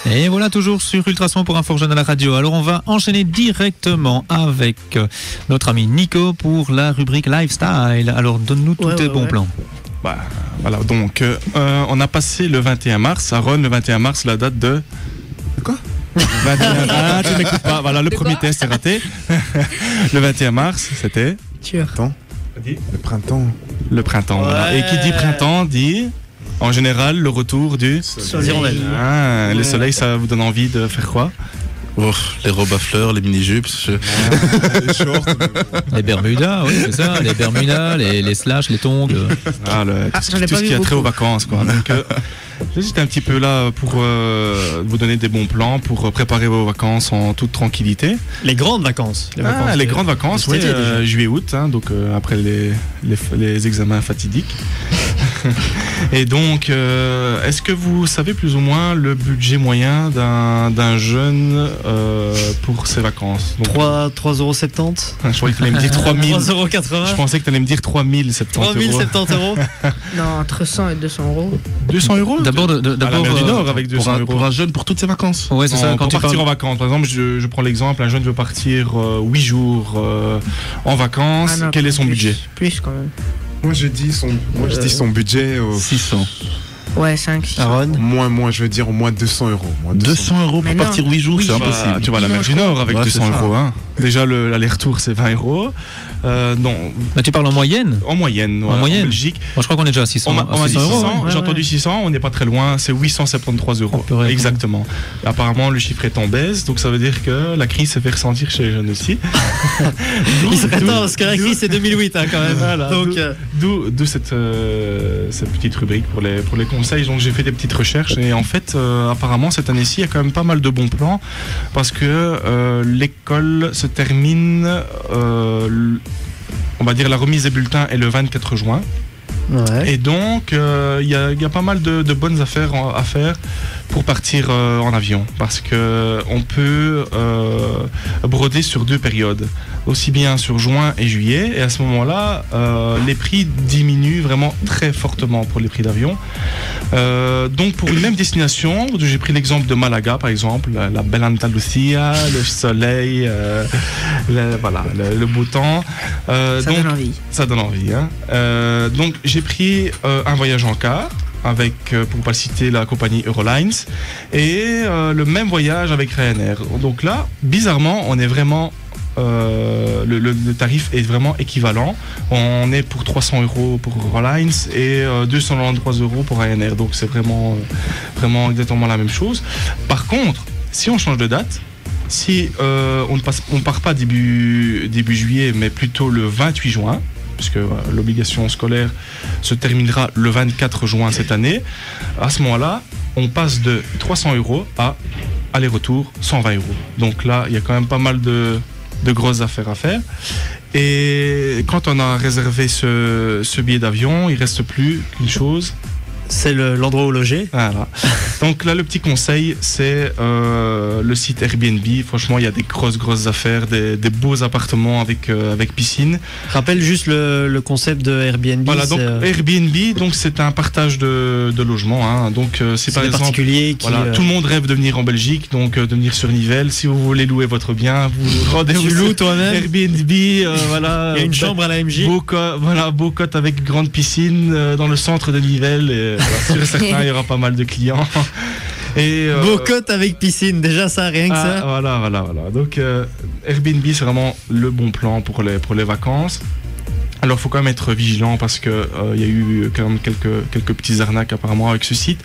Et voilà, toujours sur Ultrason pour Info Jeune à la radio. Alors on va enchaîner directement avec notre ami Nico pour la rubrique Lifestyle. Alors donne-nous tous tes bons plans. Bah, voilà, donc on a passé le 21 mars. À Ronne, le 21 mars, la date de... Quoi 21... Ah, tu m'écoutes pas. Voilà, le premier test est raté. Le 21 mars, c'était... Attends. Le printemps. Le printemps, voilà. Et qui dit printemps dit... En général, le retour du... Hirondelle. Ah, le soleil, ça vous donne envie de faire quoi? Les robes à fleurs, les mini-jupes. Les shorts. Les Bermudas, oui, c'est ça. Les Bermudas, les slash, les tongs. Tout ce qui a trait aux vacances, quoi. Donc, j'étais un petit peu là pour vous donner des bons plans, pour préparer vos vacances en toute tranquillité. Les grandes vacances. Les grandes vacances, oui, juillet-août, hein, donc après les examens fatidiques. Et donc, est-ce que vous savez plus ou moins le budget moyen d'un jeune pour ses vacances? 3,70 €. Je croyais que tu allais me dire 3000. 3,80 €. Je pensais que tu allais me dire 3070 €. 3070 €. Non, entre 100 et 200 €. 200 €? D'abord, à la mer du Nord avec 200 € pour un jeune pour toutes ses vacances. Ouais, c'est ça. Quand tu partir en vacances, par exemple, je prends l'exemple, un jeune veut partir 8 jours en vacances. Ah non, quel est son budget? Plus quand même. Moi, je dis son budget 600. Ouais, 5, 6. Aaron. Moi, je veux dire au moins 200 €. 200 € pour Mais non. partir 8 jours, c'est impossible. Tu vas à la mer du Nord avec Ouais, 200 c'est ça. €. Hein. Déjà, l'aller-retour, c'est 20 €. Non, Bah, tu parles en moyenne? en moyenne. En moyenne. Belgique. Moi, je crois qu'on est déjà à 600 On m'a dit 600 600, €. ouais. j'ai entendu 600, on n'est pas très loin, c'est 873 €. purée. Exactement. Apparemment, le chiffre est en baisse, donc ça veut dire que la crise se fait ressentir chez les jeunes aussi. Il serait temps parce que la crise c'est 2008 hein, quand même. Voilà. Donc, D'où cette petite rubrique pour les conseils. Donc j'ai fait des petites recherches et en fait, apparemment cette année-ci, il y a quand même pas mal de bons plans parce que l'école se termine, on va dire la remise des bulletins est le 24 juin. ouais. Et donc, il y a pas mal de bonnes affaires à faire pour partir en avion. Parce qu'on peut broder sur 2 périodes. Aussi bien sur juin et juillet. Et à ce moment-là, les prix diminuent vraiment très fortement pour les prix d'avion. Donc, pour une même destination, j'ai pris l'exemple de Malaga, par exemple, la belle Andalusia, le soleil, le beau temps. Ça donne envie. Ça donne envie. Hein. Donc j'ai pris un voyage en car avec, pour ne pas le citer, la compagnie Eurolines et le même voyage avec Ryanair. Donc là, bizarrement, on est vraiment... le tarif est vraiment équivalent. On est pour 300 € pour Eurolines et 293 € pour Ryanair. Donc c'est vraiment exactement la même chose. Par contre, si on change de date, si on ne part pas début juillet, mais plutôt le 28 juin, puisque l'obligation scolaire se terminera le 24 juin cette année, à ce moment-là, on passe de 300 € à aller-retour 120 €. Donc là, il y a quand même pas mal de grosses affaires à faire. Et quand on a réservé ce billet d'avion, il ne reste plus qu'une chose. C'est l'endroit où loger. Voilà. Donc là, le petit conseil, c'est le site Airbnb. Franchement, il y a des grosses affaires, des beaux appartements avec piscine. Rappelle juste le concept de Airbnb. Voilà, donc Airbnb, donc c'est un partage de logements. Hein. Donc c'est par des exemple, particuliers qui. voilà, tout le monde rêve de venir en Belgique, donc de venir sur Nivelles. Si vous voulez louer votre bien, vous rendez-vous Tu loues sur toi-même. Airbnb. Voilà. Il y a une chambre à la MJ. Beau cote avec grande piscine dans le centre de Nivelles. Et, voilà, sûr et certain, il y aura pas mal de clients. Et, beau cote avec piscine, déjà ça, rien que ça. Voilà. Donc Airbnb, c'est vraiment le bon plan pour les vacances. Alors, il faut quand même être vigilant parce que y a eu quand même quelques petits arnaques apparemment avec ce site.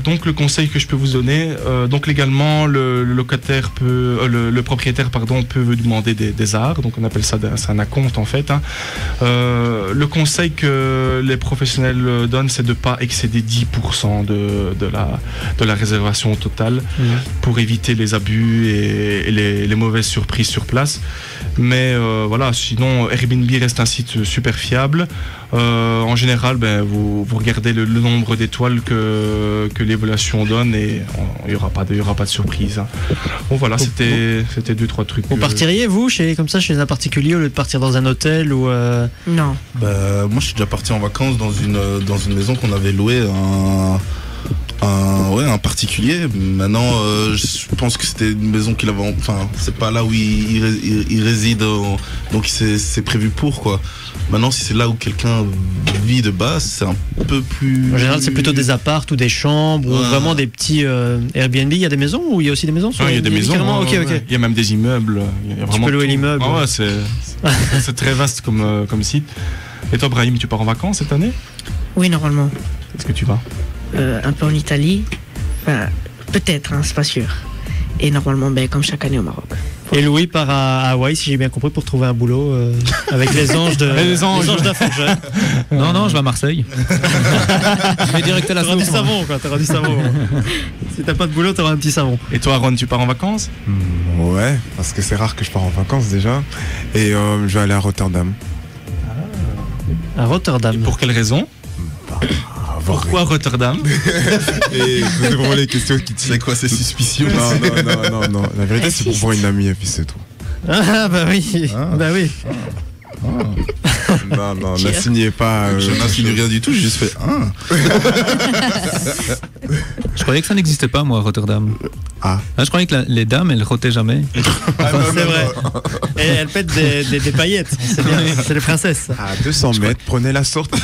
Donc, le conseil que je peux vous donner, donc légalement, le propriétaire peut vous demander des arts. Donc, on appelle ça c'est un acompte en fait. Hein. Le conseil que les professionnels donnent, c'est de ne pas excéder 10% de la réservation totale pour éviter les abus et les mauvaises surprises sur place. Mais voilà, sinon Airbnb reste un site super fiable. En général, vous regardez le nombre d'étoiles que l'évaluation donne et il n'y aura pas de surprise. Hein. Bon voilà, c'était 2-3 trucs. Vous partiriez vous chez un particulier au lieu de partir dans un hôtel ou Non. Moi je suis déjà parti en vacances dans une maison qu'on avait louée Un particulier. Maintenant, je pense que c'était une maison qu'il avait. Enfin, c'est pas là où il réside, donc c'est prévu pour quoi. Maintenant, si c'est là où quelqu'un vit de base, c'est un peu plus. En général, c'est plutôt des apparts ou des chambres ou vraiment des petits Airbnb. Il y a des maisons ou il y a aussi des maisons? Il y a des maisons. Ok. Il y a même des immeubles. Tu peux louer l'immeuble. Ah ouais, c'est très vaste comme site. Et toi, Brahim, tu pars en vacances cette année? Oui, normalement. Est-ce que tu vas? Un peu en Italie. Enfin, peut-être, hein, c'est pas sûr. Et normalement, comme chaque année au Maroc. Et Louis part à Hawaï, si j'ai bien compris, pour trouver un boulot avec les anges d'Aforgel. Non, je vais à Marseille. Je vais direct à la T'auras du source. savon, quoi. T'auras du savon. Si t'as pas de boulot, t'auras un petit savon. Et toi, Aaron, tu pars en vacances? Ouais, parce que c'est rare que je pars en vacances déjà. Et je vais aller à Rotterdam. À Rotterdam. Et pour quelle raison? Pourquoi Rotterdam? Et c'est vraiment les questions qui C'est quoi ces suspicions? Non. La vérité, c'est pour voir une amie et puis c'est tout. Ah, bah oui. Bah oui. Non, n'assignez pas. Je n'insinue rien du tout, j'ai juste fait Je croyais que ça n'existait pas, moi, à Rotterdam. Ah. Je croyais que les dames, elles rotaient jamais. C'est vrai. Et elle pète des paillettes. C'est bien. C'est les princesses. À 200 mètres, prenez la sortie.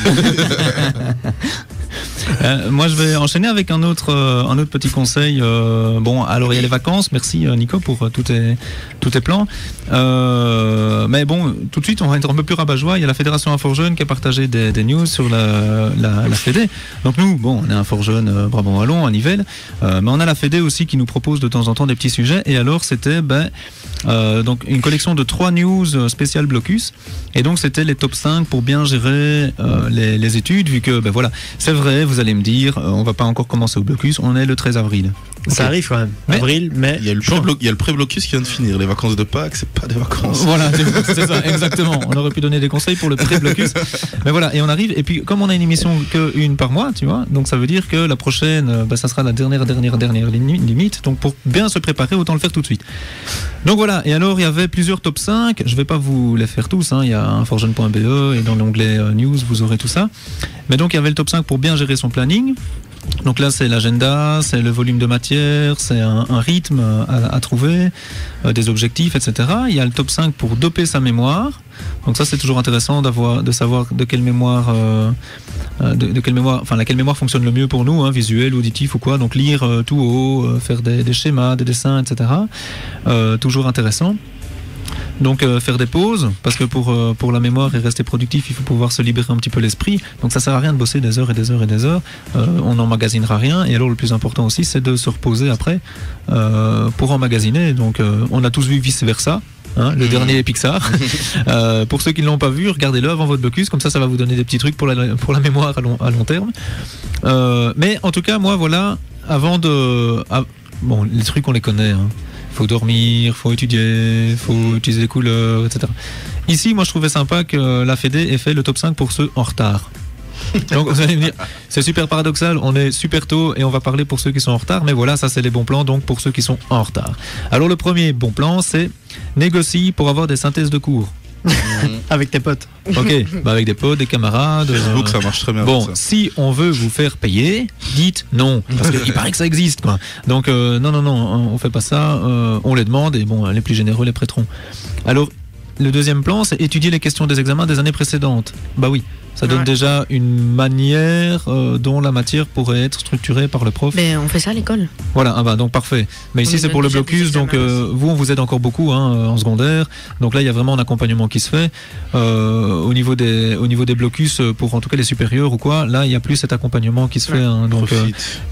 Moi, je vais enchaîner avec un autre petit conseil. Alors il y a les vacances. Merci Nico pour tous tes plans. Mais bon, tout de suite, on va être un peu plus rabat-joie. Il y a la Fédération Info-Jeunes qui a partagé des news sur la Fédé. Donc nous, on est Info-Jeunes Brabant-Wallon, à Nivelles, mais on a la Fédé aussi qui nous propose de temps en temps des petits sujets. Et alors, c'était donc une collection de 3 news spéciales Blocus. Et donc, c'était les top 5 pour bien gérer les études, vu que, voilà, c'est vrai, vous allez me dire, on va pas encore commencer au Blocus, on est le 13 avril. Ça arrive quand même. Mais- Avril, mai. il y a le pré-blocus qui vient de finir. Les vacances de Pâques, c'est pas des vacances. Voilà, c'est ça, exactement. On aurait pu donner des conseils pour le pré-blocus. Mais voilà, et on arrive, et puis comme on a une émission qu'une par mois, tu vois, donc ça veut dire que la prochaine, ça sera la dernière limite. Donc pour bien se préparer, autant le faire tout de suite. Donc voilà, et alors il y avait plusieurs top 5. Je vais pas vous les faire tous, il y a inforjeune.be et dans l'onglet news, vous aurez tout ça. Mais donc il y avait le top 5 pour bien gérer son planning. Donc là, c'est l'agenda, c'est le volume de matière, c'est un rythme à trouver, des objectifs, etc. Il y a le top 5 pour doper sa mémoire. Donc ça, c'est toujours intéressant de savoir de quelle mémoire, laquelle mémoire fonctionne le mieux pour nous, visuel, auditif ou quoi. Donc lire tout haut, faire des schémas, des dessins, etc. Toujours intéressant. Donc faire des pauses, parce que pour la mémoire et rester productif, il faut pouvoir se libérer un petit peu l'esprit. Donc ça sert à rien de bosser des heures et des heures et des heures. On n'emmagasinera rien. Et alors le plus important aussi, c'est de se reposer après pour emmagasiner. Donc on a tous vu vice versa. Le dernier Pixar. Pour ceux qui ne l'ont pas vu, regardez-le avant votre blocus, comme ça va vous donner des petits trucs pour la mémoire à long terme. Mais en tout cas, moi voilà, les trucs on les connaît. Faut dormir, faut étudier, faut utiliser les couleurs, etc. Ici, moi je trouvais sympa que la Fédé ait fait le top 5 pour ceux en retard. Donc vous allez me dire, c'est super paradoxal, on est super tôt et on va parler pour ceux qui sont en retard, mais voilà, ça c'est les bons plans, donc pour ceux qui sont en retard. Alors le premier bon plan, c'est négocie pour avoir des synthèses de cours. Avec tes potes. Ok, avec des potes, des camarades. Facebook, ça marche très bien. Bon, ça. si on veut vous faire payer, dites non, parce qu'il paraît que ça existe, quoi. Donc non, on fait pas ça. On les demande et les plus généreux les prêteront. Alors, le deuxième plan, c'est étudier les questions des examens des années précédentes. Bah oui. Ça donne déjà une manière dont la matière pourrait être structurée par le prof. On fait ça à l'école. Voilà, donc parfait. Mais ici c'est pour le blocus, donc vous on vous aide encore beaucoup en secondaire. Donc là il y a vraiment un accompagnement qui se fait au niveau des blocus pour en tout cas les supérieurs ou quoi. Là il n'y a plus cet accompagnement qui se fait. Donc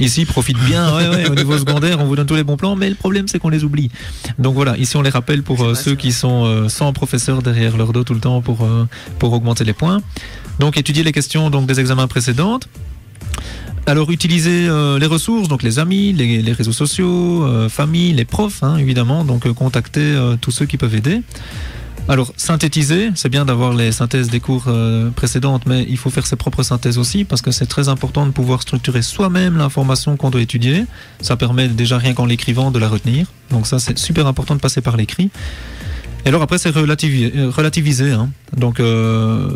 ici profite bien. Ouais, au niveau secondaire on vous donne tous les bons plans, mais le problème c'est qu'on les oublie. Donc voilà, ici on les rappelle pour ceux qui sont sans professeur derrière leur dos tout le temps pour augmenter les points. Donc étudier les questions des examens précédentes. Alors utiliser les ressources, donc les amis, les réseaux sociaux, famille, les profs, évidemment. Donc contacter tous ceux qui peuvent aider. Alors synthétiser, c'est bien d'avoir les synthèses des cours précédentes, mais il faut faire ses propres synthèses aussi parce que c'est très important de pouvoir structurer soi-même l'information qu'on doit étudier. Ça permet déjà rien qu'en l'écrivant de la retenir. Donc ça c'est super important de passer par l'écrit. Et alors après, c'est relativisé. Hein. Donc,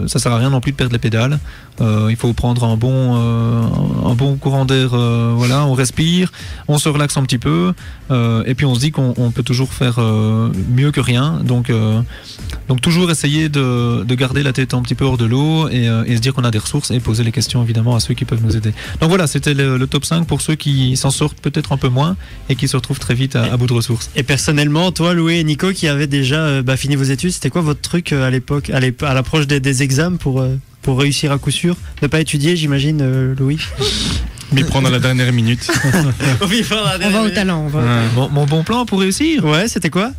ça sert à rien non plus de perdre les pédales. Il faut prendre un bon courant d'air. Voilà, on respire, on se relaxe un petit peu, et puis on se dit qu'on peut toujours faire mieux que rien. Donc toujours essayer de garder la tête un petit peu hors de l'eau et se dire qu'on a des ressources et poser les questions évidemment à ceux qui peuvent nous aider. Donc voilà, c'était le top 5 pour ceux qui s'en sortent peut-être un peu moins et qui se retrouvent très vite à bout de ressources. Et personnellement, toi, Louis et Nico, qui avez déjà fini vos études, c'était quoi votre truc à l'époque, à l'approche des examens pour réussir à coup sûr? Ne pas étudier, j'imagine, Louis? Mais prendre à la dernière minute. On va au talent. Mon bon plan pour réussir? Ouais, c'était quoi?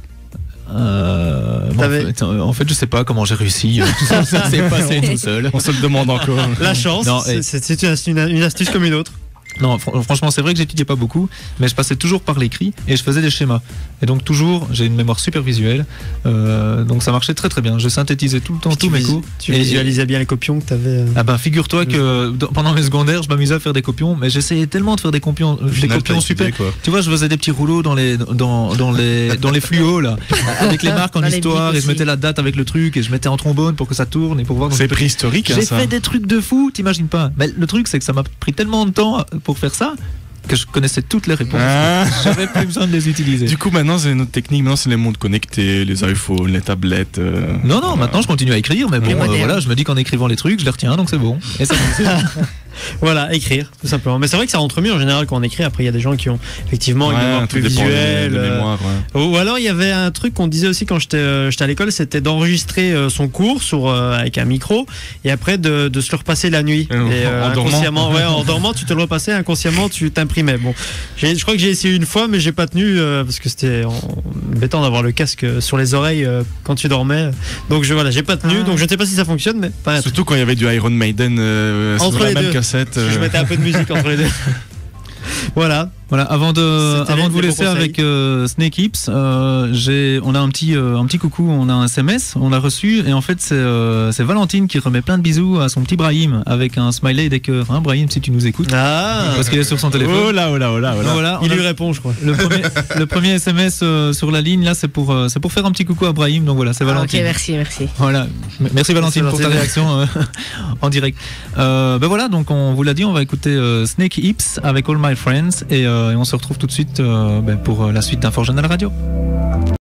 En fait, je sais pas comment j'ai réussi. Ça s'est passé tout seul. On se le demande encore. La chance, non, c'est une astuce comme une autre. Non, franchement, c'est vrai que j'étudiais pas beaucoup, mais je passais toujours par l'écrit et je faisais des schémas. Et donc toujours, j'ai une mémoire super visuelle, donc ça marchait très très bien. Je synthétisais tout le temps tous mes cours. Tu visualisais bien les copions que tu avais. Ah ben, figure-toi que pendant mes secondaires, je m'amusais à faire des copions, mais j'essayais tellement de faire des copions super. Tu vois, je faisais des petits rouleaux dans les fluos là, avec les marques en histoire, et je mettais la date avec le truc et je mettais en trombone pour que ça tourne et pour voir. C'est préhistorique. J'ai fait des trucs de fou, t'imagines pas. Mais le truc, c'est que ça m'a pris tellement de temps pour faire ça que je connaissais toutes les réponses. J'avais plus besoin de les utiliser. Du coup, maintenant, c'est une autre technique. Maintenant, c'est les montres connectées, les iPhones, les tablettes. Non, maintenant, je continue à écrire, mais bon, voilà, je me dis qu'en écrivant les trucs, je les retiens, donc c'est bon. Et ça Voilà, écrire, tout simplement. Mais c'est vrai que ça rentre mieux en général quand on écrit. Après, il y a des gens qui ont effectivement une mémoire plus visuelle. Mémoire, Ou alors, il y avait un truc qu'on disait aussi quand j'étais à l'école, c'était d'enregistrer son cours avec un micro et après de se le repasser la nuit. Et inconsciemment, en dormant, tu te le repassais, inconsciemment, tu t'imprimais. Bon, je crois que j'ai essayé une fois, mais j'ai pas tenu parce que c'était embêtant d'avoir le casque sur les oreilles quand tu dormais. Donc, j'ai pas tenu. Donc, je ne sais pas si ça fonctionne, mais pas. Surtout quand il y avait du Iron Maiden entre les deux. Je mettais un peu de musique entre les deux. Voilà, avant de vous laisser avec Snake Hips, on a un petit coucou, on a un SMS, on l'a reçu et en fait c'est Valentine qui remet plein de bisous à son petit Brahim avec un smiley et des cœurs. Hein, Brahim, si tu nous écoutes. Parce qu'il est sur son téléphone. Oh là. Voilà, il lui répond, je crois. Le premier SMS sur la ligne là, c'est pour faire un petit coucou à Brahim. Donc voilà, c'est Valentine. Ok, merci. Voilà, merci Valentine pour ta réaction en direct. Voilà, donc on vous l'a dit, on va écouter Snake Hips avec All My Friends et on se retrouve tout de suite pour la suite d'Info Journal Radio.